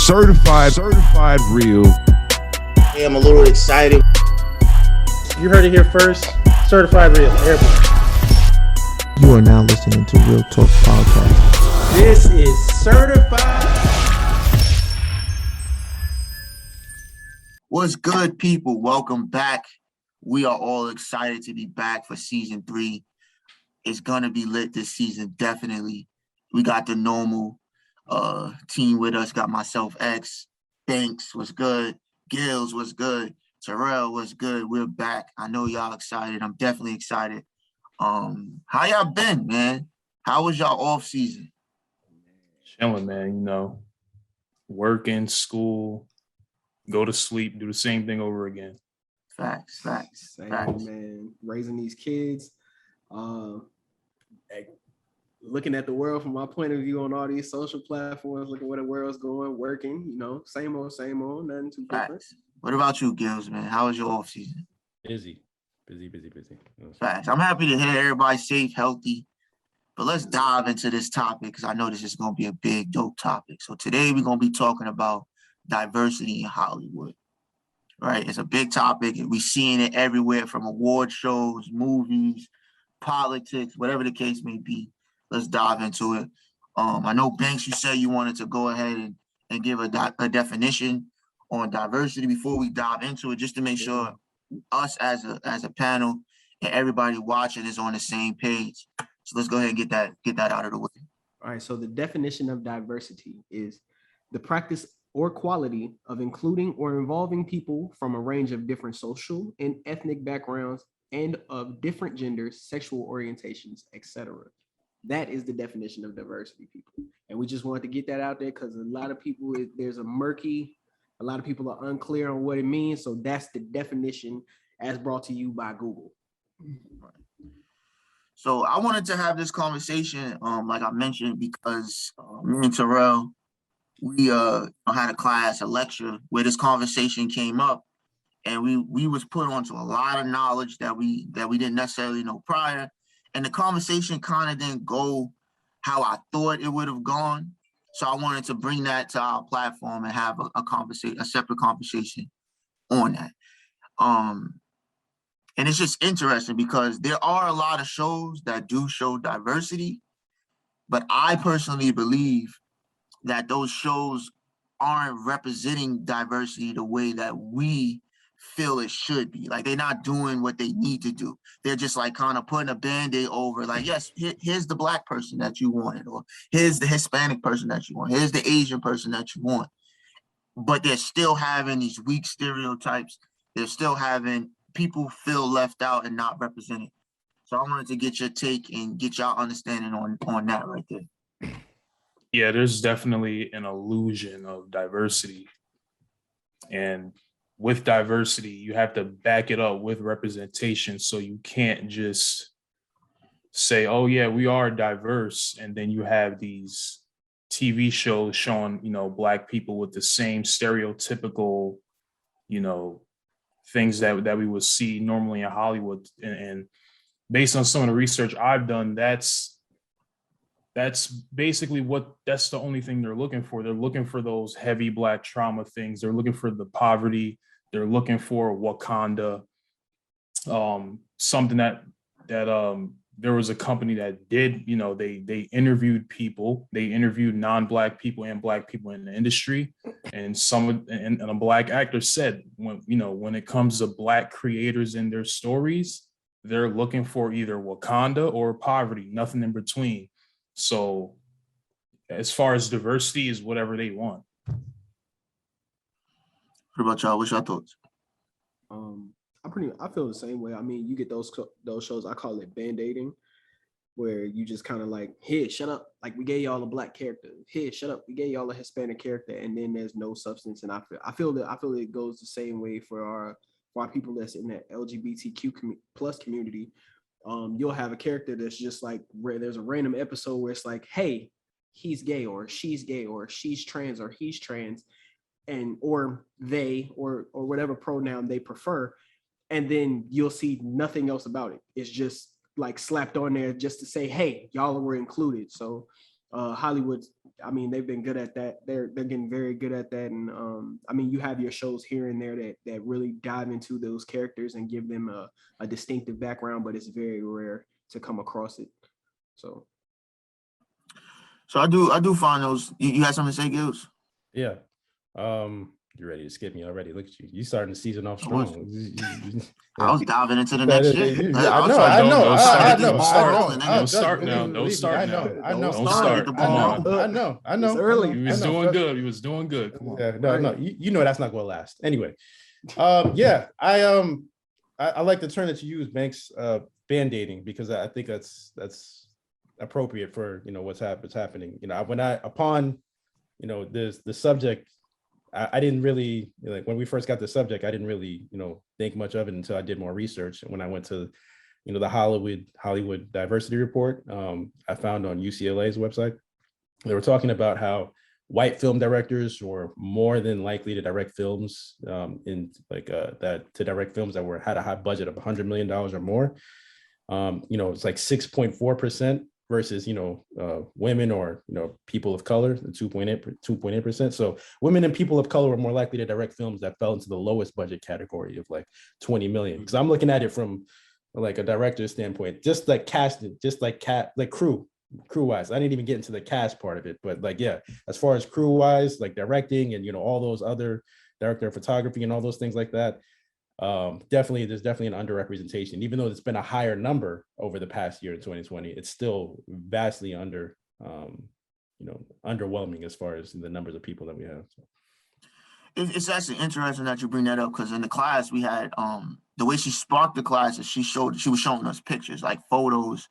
certified real. Hey, I'm a little excited. You heard it here first. Certified real. Airborne. You are now listening to Real Talk Podcast. This is certified. What's good, people? Welcome back. We are all excited to be back for season 3. It's gonna be lit this season, definitely. We got the normal team with us. Got myself, X, Banks was good, Gills was good, Terrell was good. We're back. I know y'all excited. I'm definitely excited. How y'all been, man? How was y'all off season? Chilling, man. You know, working, school, go to sleep, do the same thing over again. Facts. Same, man. Raising these kids, looking at the world from my point of view on all these social platforms, looking where the world's going, working, you know, same old, nothing too different. Facts. What about you, Gills, man? How was your off season? Busy. Facts. I'm happy to hear everybody's safe, healthy. But let's dive into this topic because I know this is going to be a big, dope topic. So today we're going to be talking about diversity in Hollywood, right? It's a big topic. We're seeing it everywhere from award shows, movies, politics, whatever the case may be. Let's dive into it. I know, Banks, you said you wanted to go ahead and give a definition on diversity before we dive into it, just to make sure us as a panel and everybody watching is on the same page. So let's go ahead and get that out of the way. All right. So the definition of diversity is the practice or quality of including or involving people from a range of different social and ethnic backgrounds and of different genders, sexual orientations, etc. That is the definition of diversity, people. And we just wanted to get that out there because a lot of people, a lot of people are unclear on what it means. So that's the definition as brought to you by Google. So I wanted to have this conversation, like I mentioned, because me and Terrell, we had a lecture where this conversation came up, and we was put onto a lot of knowledge that we didn't necessarily know prior, and the conversation kind of didn't go how I thought it would have gone. So I wanted to bring that to our platform and have a separate conversation on that. And it's just interesting because there are a lot of shows that do show diversity, but I personally believe that those shows aren't representing diversity the way that we feel it should be. Like, they're not doing what they need to do. They're just like kind of putting a Band-Aid over, like, yes, here's the Black person that you wanted, or here's the Hispanic person that you want, here's the Asian person that you want. But they're still having these weak stereotypes. They're still having people feel left out and not represented. So I wanted to get your take and get y'all understanding on that right there. Yeah, there's definitely an illusion of diversity. And with diversity, you have to back it up with representation. So you can't just say, oh, yeah, we are diverse. And then you have these TV shows showing, Black people with the same stereotypical, things that we would see normally in Hollywood. And based on some of the research I've done, that's basically that's the only thing they're looking for. They're looking for those heavy Black trauma things. They're looking for the poverty. They're looking for Wakanda. Something that there was a company that did, they interviewed people. They interviewed non-Black people and Black people in the industry. And and a Black actor said, when it comes to Black creators and their stories, they're looking for either Wakanda or poverty, nothing in between. So as far as diversity is whatever they want. What about y'all? What's your thoughts? I feel the same way. I mean, you get those shows, I call it band-aiding, where you just kind of like, here, shut up. Like, we gave y'all a Black character. Here, shut up. We gave y'all a Hispanic character, and then there's no substance. And I feel it goes the same way for our people that's in that LGBTQ plus community. You'll have a character that's just like, there's a random episode where it's like, hey, he's gay, or she's gay, or she's trans, or he's trans, and or they or whatever pronoun they prefer. And then you'll see nothing else about it. It's just like slapped on there just to say, hey, y'all were included. So Hollywood I mean, they've been good at that. They're getting very good at that. And I mean, you have your shows here and there that really dive into those characters and give them a distinctive background, but it's very rare to come across it. So I do find those. You had something to say, Gills? Yeah. You're ready to skip me already. Look at you. You starting the season off strong. I was diving into the next shit. I know. Don't start now. Don't start now. Don't start. Come on. I know. It's early. He was doing good. He was doing good. Come on. Yeah, no. You know that's not going to last. Anyway, yeah, I like the term that you use, Banks, band-aiding, because I think that's appropriate for what's happening. Upon there's the subject. I didn't really when we first got the subject. I didn't really think much of it until I did more research. And when I went to the Hollywood Diversity Report, I found on UCLA's website, they were talking about how white film directors were more than likely to direct films that had a high budget of $100 million or more. It's like 6.4% versus women or people of color, 2.8%. So women and people of color were more likely to direct films that fell into the lowest budget category of like 20 million. Because I'm looking at it from like a director's standpoint, just like casting, just like crew wise. I didn't even get into the cast part of it, but as far as crew wise, like directing and all those other director of photography and all those things like that, there's definitely an underrepresentation. Even though it's been a higher number over the past year in 2020, it's still vastly underwhelming as far as the numbers of people that we have. So. It's actually interesting that you bring that up, because in the class we had the way she sparked the class is she was showing us pictures, like photos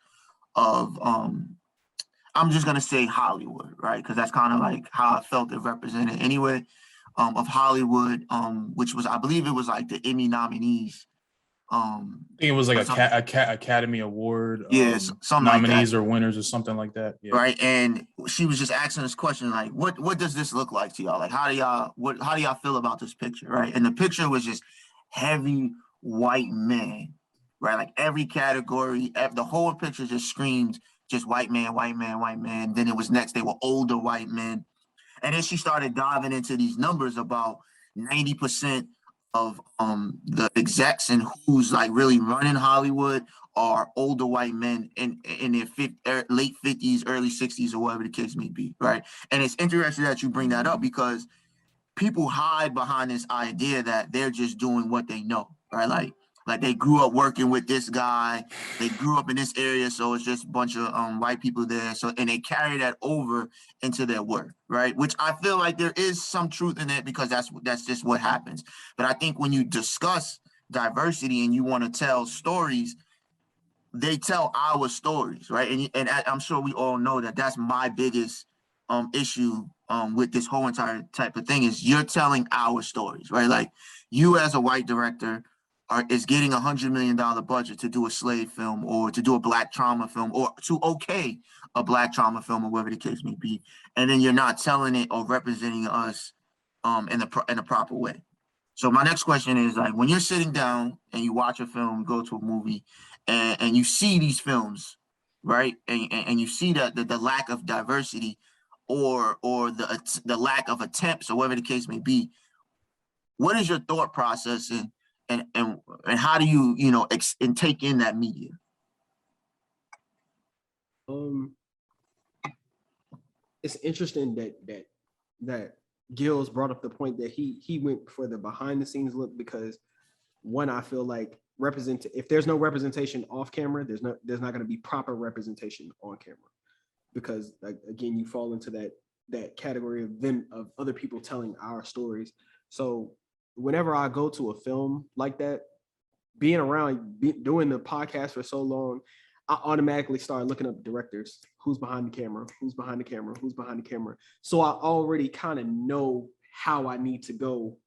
of I'm just gonna say Hollywood, right? Because that's kind of like how I felt it represented anyway. Of Hollywood, which was, I believe it was like the Emmy nominees. I think it was like Academy Award. Something nominees like or winners or something like that. Yeah. Right, and she was just asking us questions like, "What does this look like to y'all? Like, how do y'all feel about this picture?" Right, and the picture was just heavy white men, right? Like every category, the whole picture just screamed just white man, white man, white man. Then it was next, they were older white men. And then she started diving into these numbers about 90% of the execs and who's like really running Hollywood are older white men in their late 50s, early 60s, or whatever the case may be, right? And it's interesting that you bring that up, because people hide behind this idea that they're just doing what they know, right? Like they grew up working with this guy, they grew up in this area, so it's just a bunch of white people there. So, and they carry that over into their work, right? Which I feel like there is some truth in it, because that's just what happens. But I think when you discuss diversity and you want to tell stories, they tell our stories, right? And I'm sure we all know that that's my biggest issue with this whole entire type of thing, is you're telling our stories, right? Like you as a white director is getting $100 million budget to do a slave film, or to do a black trauma film, or to okay a black trauma film, or whatever the case may be, and then you're not telling it or representing us in a proper way. So my next question is, like, when you're sitting down and you watch a film, go to a movie, and you see these films, right, and you see that the lack of diversity or the lack of attempts, or whatever the case may be, what is your thought process, and how do you and take in that media? It's interesting that Gills brought up the point that he went for the behind the scenes look, because one, I feel like if there's no representation off camera, there's not going to be proper representation on camera, because like, again, you fall into that category of other people telling our stories. So whenever I go to a film like that, being around, doing the podcast for so long, I automatically start looking up directors, who's behind the camera, who's behind the camera, who's behind the camera. So I already kind of know how I need to go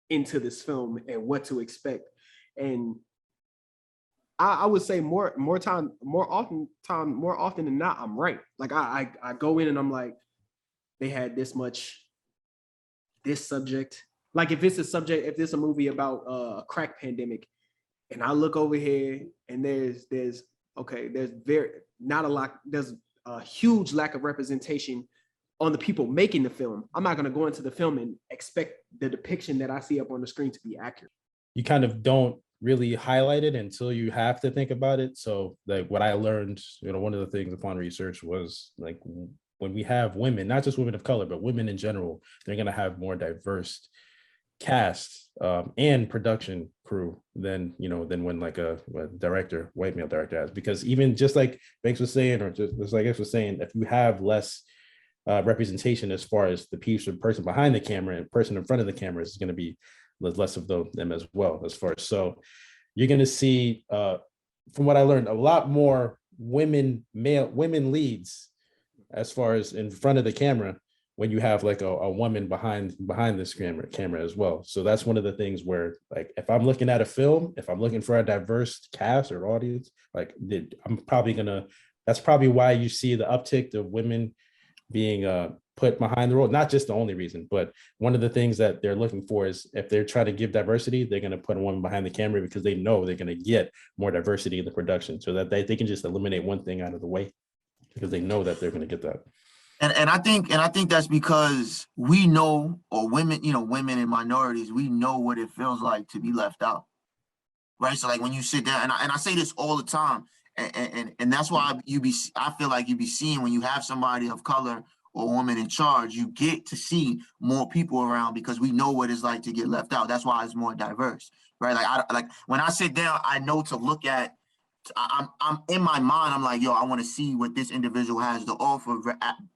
into this film and what to expect. And I would say more often than not, I'm right. Like I go in and I'm like, they had this subject. Like if it's a movie about a crack pandemic, and I look over here and there's a huge lack of representation on the people making the film. I'm not going to go into the film and expect the depiction that I see up on the screen to be accurate. You kind of don't really highlight it until you have to think about it. So like what I learned, one of the things upon research was like when we have women, not just women of color, but women in general, they're going to have more diverse cast and production crew than when like a director, white male director has, because even just like Banks was saying, or just like X was saying, if you have less representation as far as the piece or person behind the camera and person in front of the camera is going to be less of them as well, as far as, so you're going to see from what I learned, a lot more women leads as far as in front of the camera when you have like a woman behind this camera as well. So that's one of the things where, like, if I'm looking at a film, if I'm looking for a diverse cast or audience, like that's probably why you see the uptick of women being put behind the role. Not just the only reason, but one of the things that they're looking for is if they're trying to give diversity, they're going to put a woman behind the camera because they know they're going to get more diversity in the production, so that they can just eliminate one thing out of the way because they know that they're going to get that. And I think that's because we know, or women, women and minorities, we know what it feels like to be left out, right? So like when you sit down, and I say this all the time, and that's why I feel like you be seeing when you have somebody of color or a woman in charge, you get to see more people around because we know what it's like to get left out. That's why it's more diverse, right? Like when I sit down, I know to look at. I'm in my mind, I'm like, yo, I want to see what this individual has to offer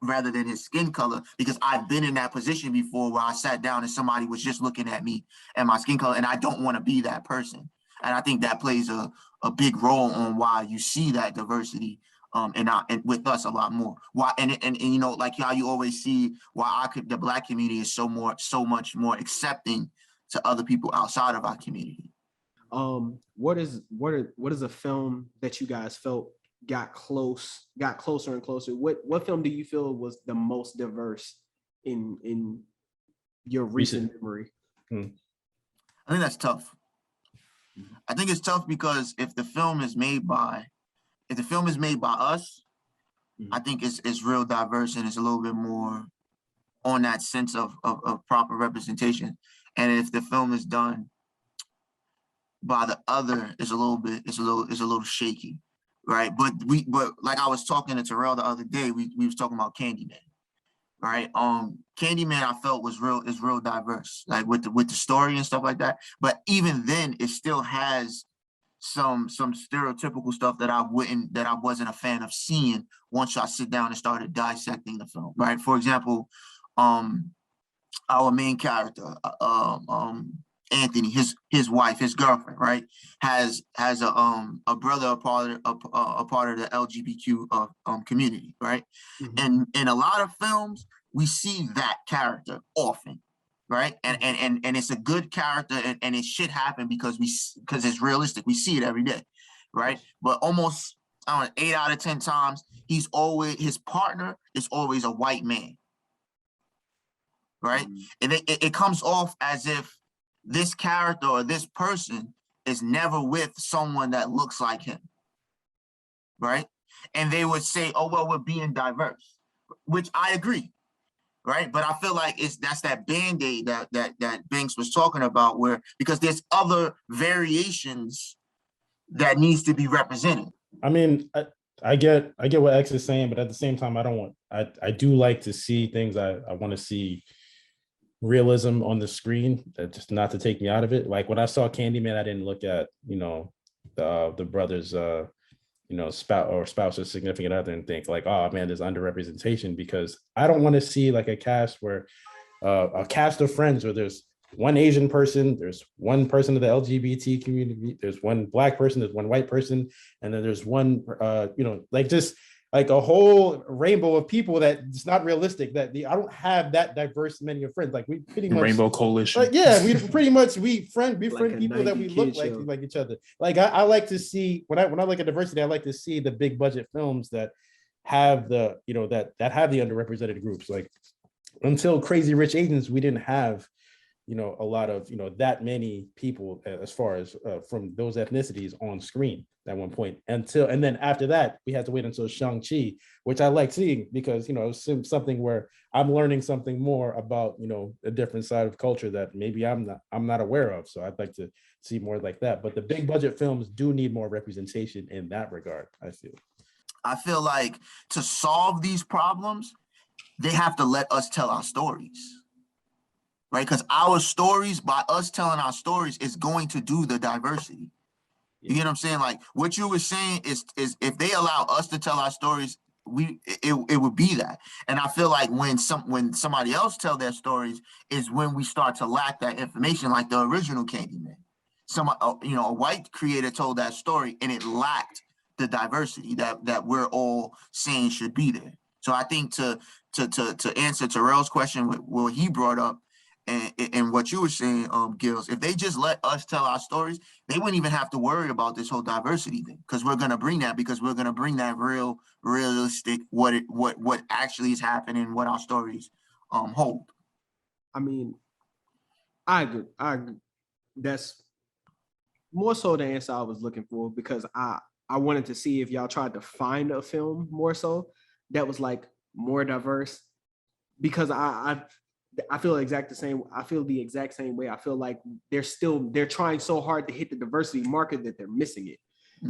rather than his skin color, because I've been in that position before where I sat down and somebody was just looking at me and my skin color, and I don't want to be that person. And I think that plays a big role on why you see that diversity and with us a lot more. Why and like how you always see why the Black community is so much more accepting to other people outside of our community. What is a film that you guys felt got closer and closer? What film do you feel was the most diverse in your recent memory? I think that's tough. I think it's tough because if the film is made by us, I think it's real diverse and it's a little bit more on that sense of proper representation. And if the film is done by the other, it's a little shaky, right? But like I was talking to Terrell the other day, we was talking about Candyman, right? Candyman I felt is real diverse, like with the story and stuff like that. But even then, it still has some stereotypical stuff that I wasn't a fan of seeing once I sit down and started dissecting the film, right? For example, our main character, Anthony, his wife, his girlfriend, right, has a brother, a part of the LGBTQ community, right? Mm-hmm. And in a lot of films, we see that character often, right? And it's a good character, and it should happen because it's realistic. We see it every day, right? But almost 8 out of 10 times, his partner is always a white man, right? Mm-hmm. And it comes off as if this character or this person is never with someone that looks like him, right? And they would say, oh, well, we're being diverse, which I agree, right? But I feel like that's that Band-Aid that Banks was talking about, because there's other variations that needs to be represented. I mean, I get what X is saying, but at the same time, I do like to see things. I want to see realism on the screen, just not to take me out of it. Like when I saw Candyman, I didn't look at the brother's spouse or significant other and think like, oh man, there's underrepresentation, because I don't want to see like a cast where a cast of Friends where there's one Asian person, there's one person of the LGBT community, there's one Black person, there's one white person, and then there's one just like a whole rainbow of people that it's not realistic. I don't have that diverse many of friends. Like we pretty much rainbow coalition. Like, yeah, we pretty much friend like people that we look like each other. Like I like to see when I look at diversity, I like to see the big budget films that have the that have the underrepresented groups. Like until Crazy Rich Asians, we didn't have a lot of, that many people as far as from those ethnicities on screen at one point and then after that, we had to wait until Shang-Chi, which I like seeing because, it was something where I'm learning something more about, a different side of culture that maybe I'm not aware of. So I'd like to see more like that. But the big budget films do need more representation in that regard, I feel like to solve these problems, they have to let us tell our stories. Right, because our stories, by us telling our stories, is going to do the diversity. You get what I'm saying? Like what you were saying is if they allow us to tell our stories, it would be that. And I feel like when somebody else tell their stories is when we start to lack that information, like the original Candyman. A white creator told that story, and it lacked the diversity that we're all saying should be there. So I think to answer Terrell's question, what he brought up. And what you were saying, Gills, if they just let us tell our stories, they wouldn't even have to worry about this whole diversity thing because we're going to bring that realistic what actually is happening, what our stories hold. I mean, I agree. That's more so the answer I was looking for because I wanted to see if y'all tried to find a film more so that was like more diverse because I feel the exact same way. I feel like they're trying so hard to hit the diversity market that they're missing it.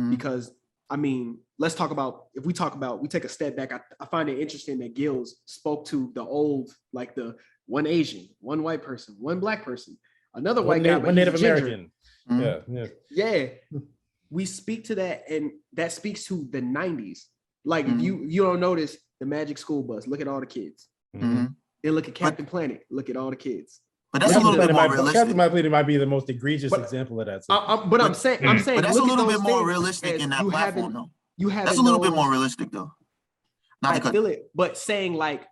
Because I mean, we take a step back. I find it interesting that Gills spoke to the old, like the one Asian, one white person, one black person, another white guy, one Native American. Yeah. We speak to that, and that speaks to the 90s. Like if you don't notice the Magic School Bus, look at all the kids. Then look at Captain Planet. Look at all the kids. But that's a little bit more realistic. Captain Planet might be the most egregious example of that. But I'm saying, but that's a little bit more realistic in that platform, though. That's a little bit more realistic, though. I feel it, but saying like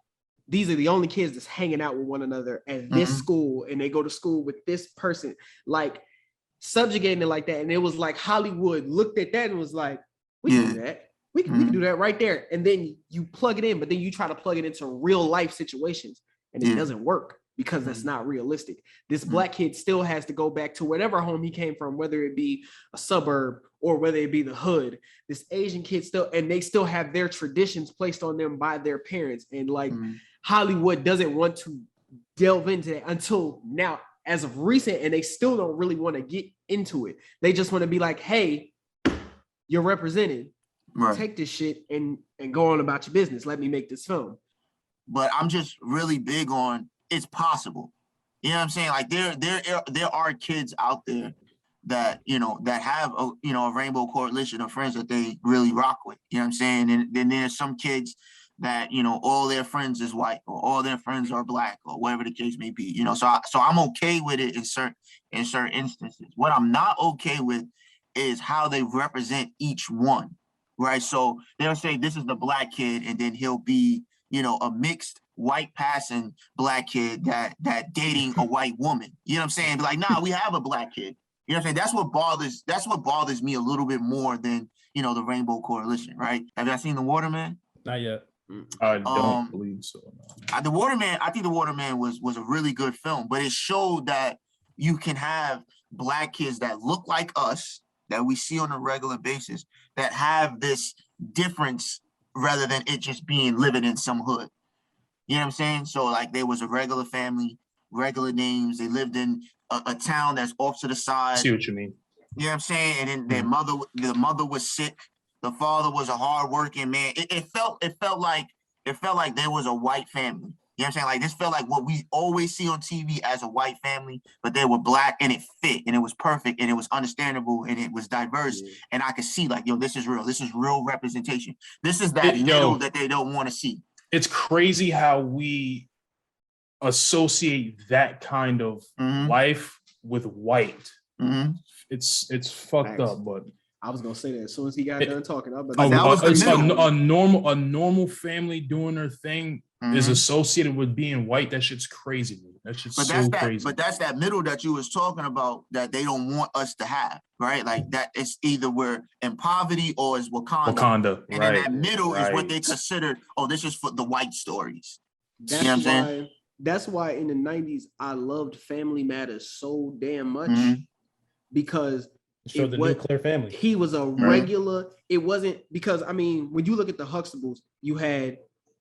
these are the only kids that's hanging out with one another at this school, and they go to school with this person, like subjugating it like that, and it was like Hollywood looked at that and was like, we can do that. We can do that right there. And then you plug it in, but then you try to plug it into real life situations and it doesn't work because that's not realistic. This black kid still has to go back to whatever home he came from, whether it be a suburb or whether it be the hood. This Asian kid they still have their traditions placed on them by their parents. And like Hollywood doesn't want to delve into that until now, as of recent, and they still don't really want to get into it. They just want to be like, hey, you're represented. Right. Take this shit and go on about your business. Let me make this film. But I'm just really big on it's possible. You know what I'm saying? Like there are kids out there that that have a rainbow coalition of friends that they really rock with. You know what I'm saying? And then there's some kids that all their friends is white or all their friends are black or whatever the case may be. So I'm okay with it in certain instances. What I'm not okay with is how they represent each one. Right. So they'll say this is the black kid, and then he'll be, a mixed white passing black kid that dating a white woman. You know what I'm saying? Be like, nah, we have a black kid. You know what I'm saying? That's what bothers me a little bit more than, the Rainbow Coalition, right? Have y'all seen The Waterman? Not yet. I don't believe so. No. The Waterman, I think The Waterman was a really good film, but it showed that you can have black kids that look like us, that we see on a regular basis, that have this difference rather than it just being living in some hood. You know what I'm saying? So like there was a regular family, regular names. They lived in a town that's off to the side. I see what you mean. You know what I'm saying? And then their mother was sick. The father was a hardworking man. It felt like there was a white family. You know what I'm saying? Like this felt like what we always see on TV as a white family, but they were black and it fit and it was perfect and it was understandable and it was diverse. Yeah. And I could see like, this is real. This is real representation. This is that middle that they don't want to see. It's crazy how we associate that kind of life with white. It's fucked up, but I was gonna say that as soon as he got done talking. A normal family doing their thing is associated with being white. That shit's crazy. That shit's crazy. But that's that middle that you was talking about that they don't want us to have, right? Like that it's either we're in poverty or it's Wakanda. And then that middle is what they considered, this is for the white stories. That's why that's why in the 90s I loved Family Matters so damn much because Show the nuclear family. he was a regular. It wasn't because I mean, when you look at the Huxtables, you had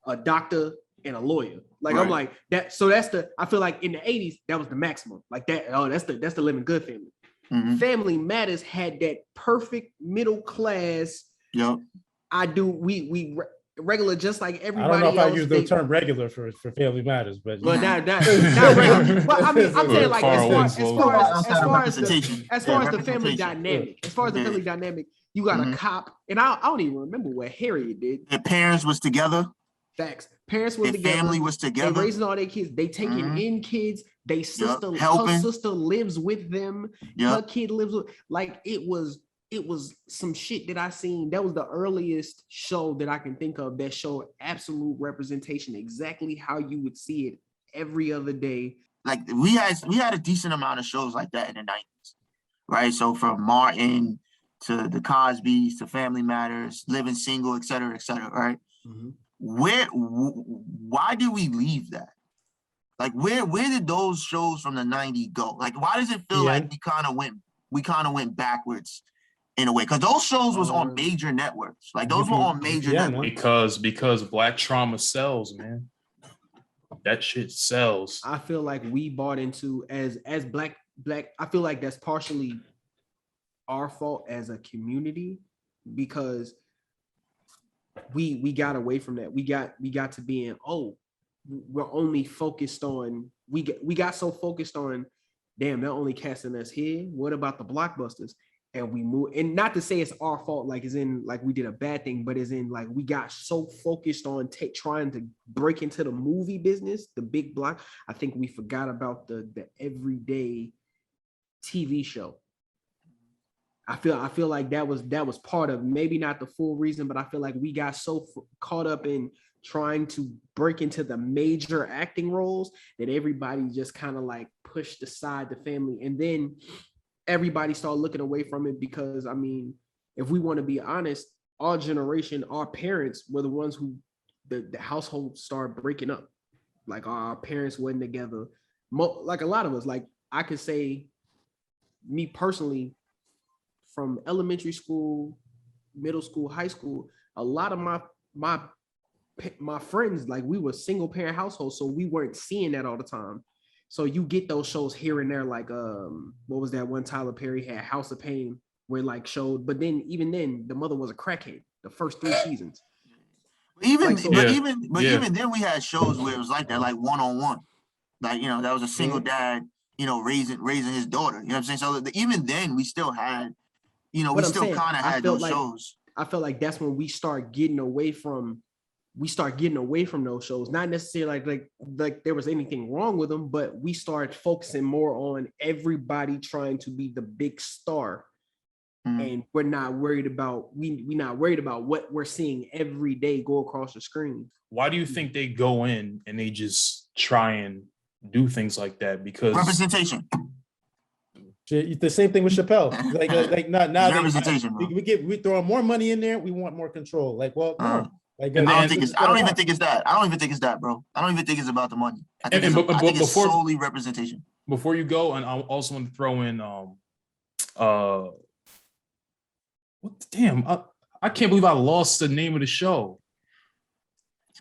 a doctor and a lawyer. Like I'm like that. So that's the. I feel like in the 80s that was the maximum. Like that. Oh, that's the living good family. Family Matters had that perfect middle class. Yep. We regular just like everybody I don't know if else. I use the term regular for Family Matters, but not regular. But I mean, I'm saying like as far as the family dynamic, you got a cop, and I don't even remember what Harriet did. Their parents was together. Facts. Parents were together. Family was together. They raising all their kids. They taking in kids. They sister, her sister lives with them. Her kid lives with. Like it was some shit that I seen. That was the earliest show that I can think of that showed absolute representation, exactly how you would see it every other day. Like we had a decent amount of shows like that in the 90s, right? So from Martin to the Cosbys to Family Matters, Living Single, et cetera, right? Why did we leave that? Like where did those shows from the 90s go? Like why does it feel like we kind of went backwards in a way? Because those shows was on major networks. Like those were on major networks. Because Black trauma sells, man. That shit sells. I feel like we bought into as black. I feel like that's partially our fault as a community because we got away from that. We got to being we're only focused on we got so focused on damn, they're only casting us here. What about the blockbusters? And we move, and not to say it's our fault, like as in like we did a bad thing, but as in like we got so focused on trying to break into the movie business, the big block. I think we forgot about the everyday TV show. I feel like that was part of, maybe not the full reason, but I feel like we got so caught up in trying to break into the major acting roles that everybody just kind of like pushed aside the family, and then everybody started looking away from it because, I mean, if we want to be honest, our generation, our parents were the ones who the household started breaking up. Like our parents wasn't together. Like a lot of us, like I could say, me personally, from elementary school, middle school, high school, a lot of my friends, like we were single parent households, so we weren't seeing that all the time. So you get those shows here and there, like what was that one Tyler Perry had, House of Pain, where like showed, but then even then the mother was a crackhead the first 3 seasons. Even then we had shows where it was like that, like one-on-one, like that was a single dad, raising his daughter. You know what I'm saying? So even then we still had, we still kind of had those shows. I felt like that's when we start getting away from. Those shows, not necessarily like there was anything wrong with them, but we started focusing more on everybody trying to be the big star, and we're not worried about what we're seeing every day go across the screen. Why do you think they go in and they just try and do things like that? Because representation. The same thing with Chappelle. Like not representation. We throw more money in there. We want more control. Like, well, no. Like, I don't even think it's that. I don't even think it's that, bro. I don't even think it's about the money. I think it's solely representation. Before you go, and I also want to throw in I can't believe I lost the name of the show.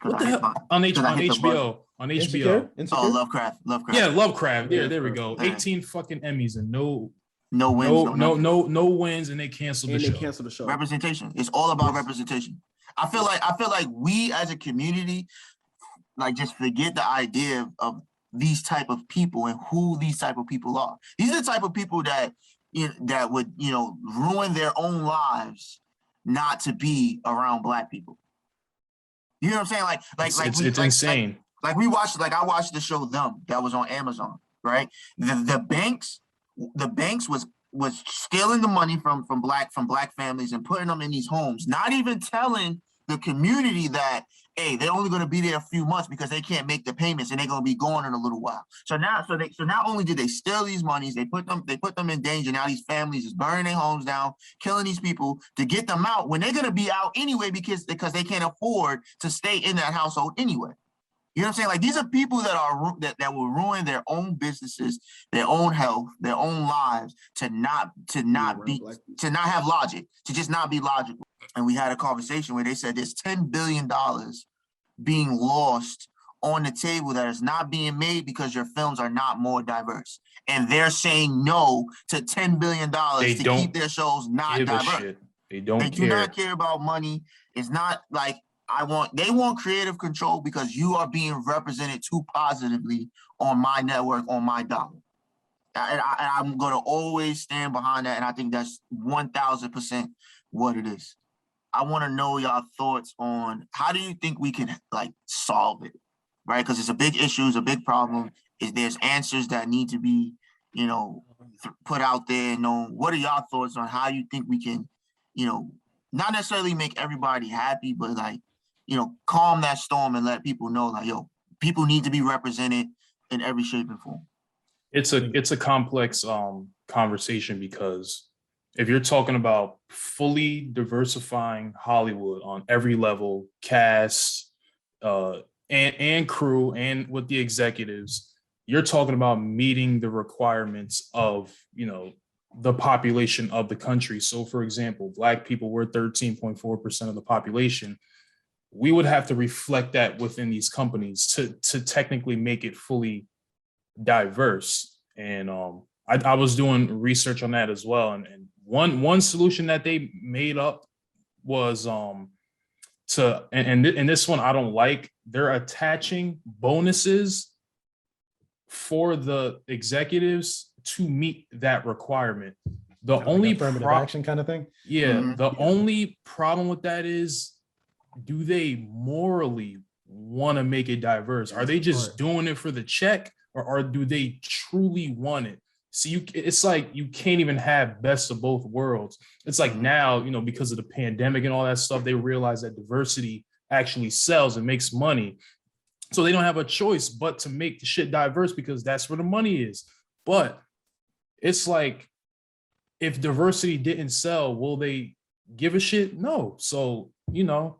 What the hell? On HBO. Insecure? Oh, Lovecraft. Yeah, Lovecraft. There we go. 18 fucking Emmys and no wins, and they canceled the show. Representation. It's all about representation. I feel like we as a community, like, just forget the idea of these type of people and who these type of people are. These are the type of people that that would ruin their own lives not to be around Black people. You know what I'm saying? It's insane. I watched the show Them that was on Amazon, right? The banks was stealing the money from black families and putting them in these homes, not even telling the community that, hey, they're only going to be there a few months because they can't make the payments and they're going to be gone in a little while. So not only did they steal these monies, they put them in danger. Now these families is burning their homes down, killing these people to get them out when they're going to be out anyway because they can't afford to stay in that household anyway. You know what I'm saying? Like these are people that are that will ruin their own businesses, their own health, their own lives to not have logic, to just not be logical. And we had a conversation where they said there's $10 billion being lost on the table that is not being made because your films are not more diverse. And they're saying no to $10 billion to keep their shows not diverse. They don't care. They do not care about money. It's not like they want creative control because you are being represented too positively on my network, on my dollar. And I'm going to always stand behind that. And I think that's 1000% what it is. I want to know y'all thoughts on how do you think we can like solve it, right? Because it's a big issue, it's a big problem. There's answers that need to be, you know, put out there. What are y'all thoughts on how you think we can, you know, not necessarily make everybody happy, but like, you know, calm that storm and let people know like, yo, people need to be represented in every shape and form. It's a complex conversation because if you're talking about fully diversifying Hollywood on every level, cast, and crew, and with the executives, you're talking about meeting the requirements of, you know, the population of the country. So for example, Black people, we're 13.4% of the population. We would have to reflect that within these companies to technically make it fully diverse. And I was doing research on that as well. And one solution that they made up was and this one I don't like, they're attaching bonuses for the executives to meet that requirement. The only affirmative action kind of thing. Yeah. Mm-hmm. The only problem with that is, do they morally want to make it diverse? Are they just doing it for the check, or do they truly want it? See, it's like you can't even have best of both worlds. It's like now, you know, because of the pandemic and all that stuff, they realize that diversity actually sells and makes money. So they don't have a choice but to make the shit diverse because that's where the money is. But it's like, if diversity didn't sell, will they give a shit? No. So, you know,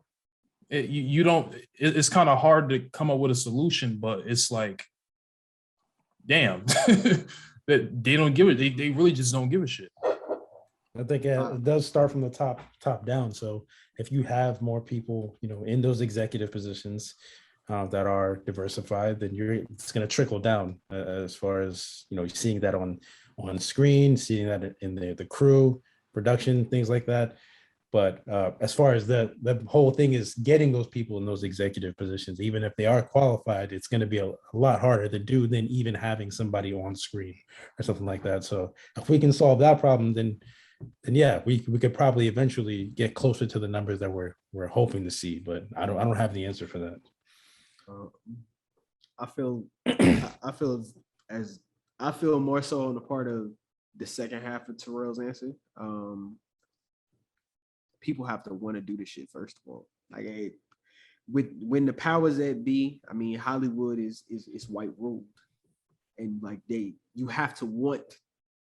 it's kind of hard to come up with a solution, but it's like, damn, that they don't give it. They really just don't give a shit. I think it does start from the top down. So if you have more people, you know, in those executive positions that are diversified, then it's going to trickle down as far as, you know, seeing that on screen, seeing that in the crew, production, things like that. But as far as the whole thing is getting those people in those executive positions, even if they are qualified, it's going to be a lot harder to do than even having somebody on screen or something like that. So if we can solve that problem, then yeah, we could probably eventually get closer to the numbers that we're hoping to see. But I don't have the answer for that. I feel more so on the part of the second half of Terrell's answer. People have to want to do this shit first of all. Like, when the powers that be, I mean, Hollywood is white ruled, and like you have to want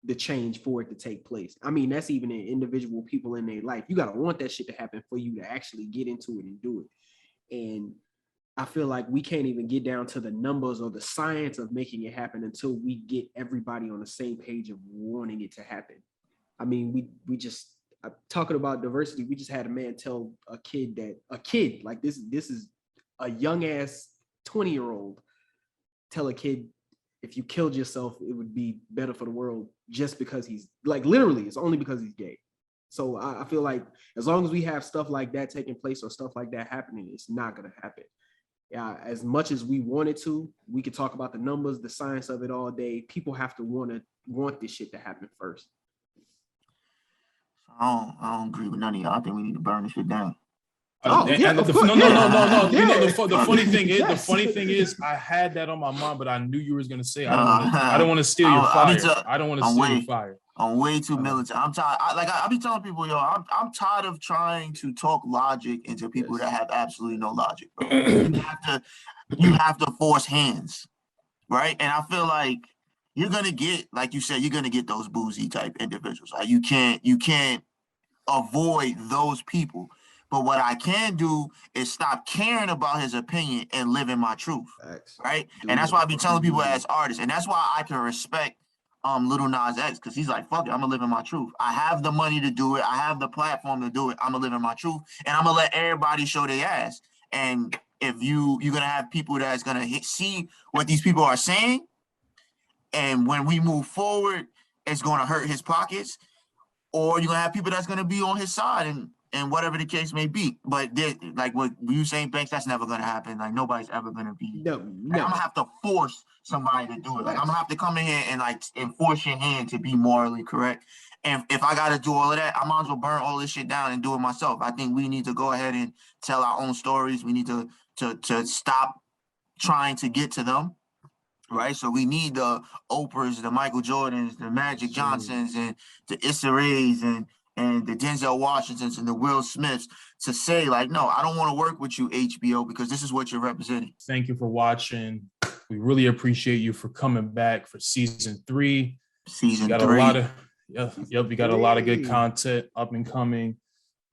the change for it to take place. I mean, that's even in individual people in their life. You gotta want that shit to happen for you to actually get into it and do it. And I feel like we can't even get down to the numbers or the science of making it happen until we get everybody on the same page of wanting it to happen. I mean, we just talking about diversity. We just had a man tell a kid like this is a young ass 20-year-old tell a kid, if you killed yourself, it would be better for the world, just because he's like, literally, it's only because he's gay. So I feel like as long as we have stuff like that taking place or stuff like that happening, it's not gonna happen. Yeah, as much as we wanted to, we could talk about the numbers, the science of it all day. People have to want this shit to happen first. I don't agree with none of y'all. I think we need to burn this shit down. No. Yeah. You know, the funny thing is, Yes. the funny thing is, I had that on my mind, but I knew you was gonna say, I don't want to steal your fire. I don't want to steal your fire. I'm way too militant. I'm tired. I be telling people, yo, I'm tired of trying to talk logic into people that have absolutely no logic, bro. You have to force hands, right? And I feel like you're gonna get, like you said, you're gonna get those boozy type individuals. Like you can't avoid those people. But what I can do is stop caring about his opinion and live in my truth, Facts. right? Do And that's what why I the be fuck telling you people do. as artists, and that's why I can respect Lil Nas X, because he's like, fuck it, I'm gonna live in my truth. I have the money to do it. I have the platform to do it. I'm gonna live in my truth, and I'm gonna let everybody show their ass. And if you're gonna have people that's gonna see what these people are saying, and when we move forward, it's gonna hurt his pockets, or you're gonna have people that's gonna be on his side, and whatever the case may be. But like what you saying, Banks, that's never gonna happen. Like nobody's ever gonna be. No, Like, I'm no. gonna have to force somebody to do it. Like I'm gonna have to come in here and like enforce your hand to be morally correct. And if I gotta do all of that, I might as well burn all this shit down and do it myself. I think we need to go ahead and tell our own stories. We need to stop trying to get to them. Right, so we need the Oprahs, the Michael Jordans, the Magic Johnsons, and the Issa Raes, and the Denzel Washingtons, and the Will Smiths to say like, no, I don't want to work with you, HBO, because this is what you're representing. Thank you for watching. We really appreciate you for coming back for season 3. Season We got 3. a lot of we got a lot of good content up and coming.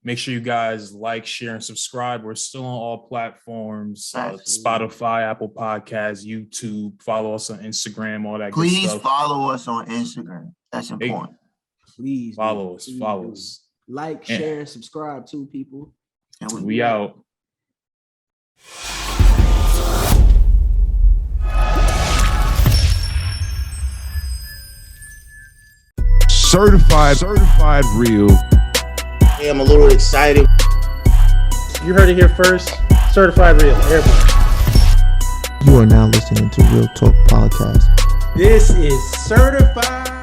Make sure you guys like, share, and subscribe. We're still on all platforms, Spotify, Apple Podcasts, YouTube. Follow us on Instagram, all that good Please stuff. follow us on Instagram. That's important. Please Follow us. Please Follow do. us. Like, share, and subscribe too, people. And We out. Certified real. Hey, I'm a little excited. You heard it here first. Certified real. Everybody. You are now listening to Real Talk Podcast. This is certified